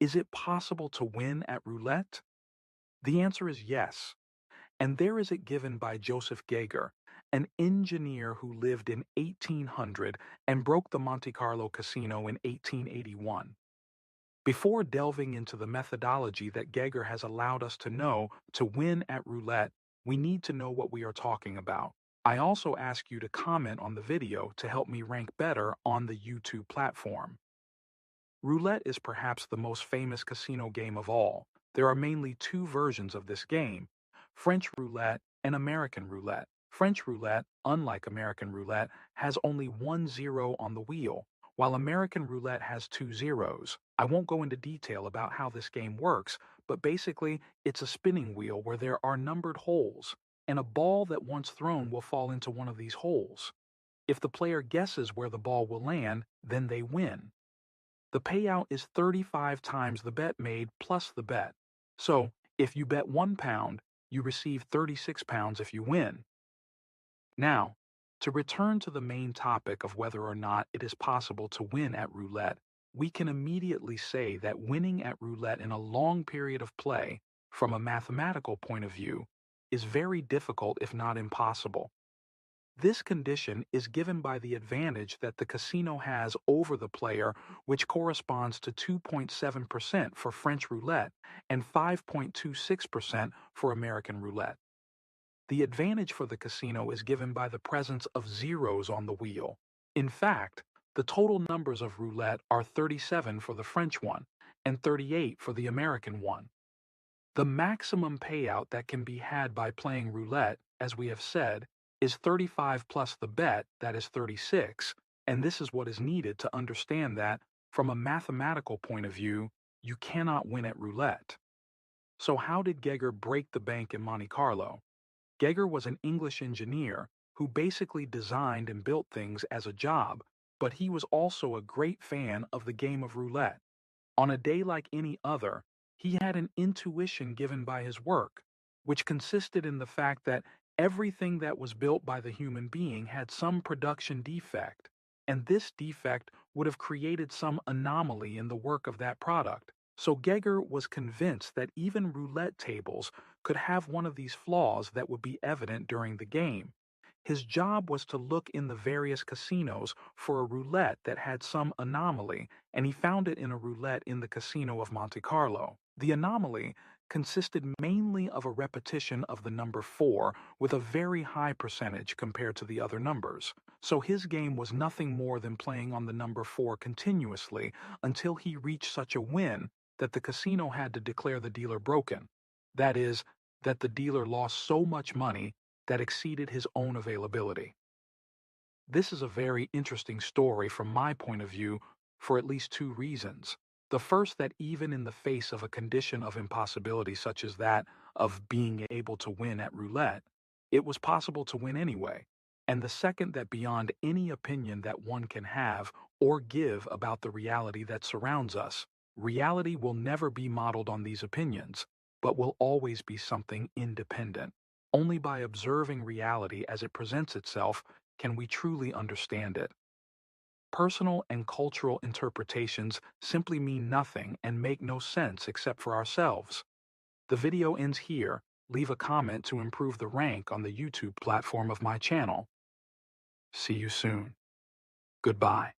Is it possible to win at roulette? The answer is yes. And there is it given by Joseph Geiger, an engineer who lived in 1800 and broke the Monte Carlo casino in 1881. Before delving into the methodology that Geiger has allowed us to know to win at roulette, we need to know what we are talking about. I also ask you to comment on the video to help me rank better on the YouTube platform. Roulette is perhaps the most famous casino game of all. There are mainly two versions of this game: French roulette and American roulette. French roulette, unlike American roulette, has only one zero on the wheel, while American roulette has two zeros. I won't go into detail about how this game works, but basically, it's a spinning wheel where there are numbered holes, and a ball that once thrown will fall into one of these holes. If the player guesses where the ball will land, then they win. The payout is 35 times the bet made plus the bet. So, if you bet £1, you receive £36 if you win. Now, to return to the main topic of whether or not it is possible to win at roulette, we can immediately say that winning at roulette in a long period of play, from a mathematical point of view, is very difficult if not impossible. This condition is given by the advantage that the casino has over the player, which corresponds to 2.7% for French roulette and 5.26% for American roulette. The advantage for the casino is given by the presence of zeros on the wheel. In fact, the total numbers of roulette are 37 for the French one and 38 for the American one. The maximum payout that can be had by playing roulette, as we have said, is 35 plus the bet, that is 36, and this is what is needed to understand that, from a mathematical point of view, you cannot win at roulette. So how did Geiger break the bank in Monte Carlo? Geiger was an English engineer who basically designed and built things as a job, but he was also a great fan of the game of roulette. On a day like any other, he had an intuition given by his work, which consisted in the fact that everything that was built by the human being had some production defect, and this defect would have created some anomaly in the work of that product. So Geiger was convinced that even roulette tables could have one of these flaws that would be evident during the game. His job was to look in the various casinos for a roulette that had some anomaly, and he found it in a roulette in the Casino of Monte Carlo. The anomaly consisted mainly of a repetition of the number 4 with a very high percentage compared to the other numbers. So his game was nothing more than playing on the number 4 continuously until he reached such a win that the casino had to declare the dealer broken. That is, that the dealer lost so much money that exceeded his own availability. This is a very interesting story from my point of view for at least two reasons. The first, that even in the face of a condition of impossibility such as that of being able to win at roulette, it was possible to win anyway. And the second, that beyond any opinion that one can have or give about the reality that surrounds us, reality will never be modeled on these opinions, but will always be something independent. Only by observing reality as it presents itself can we truly understand it. Personal and cultural interpretations simply mean nothing and make no sense except for ourselves. The video ends here. Leave a comment to improve the rank on the YouTube platform of my channel. See you soon. Goodbye.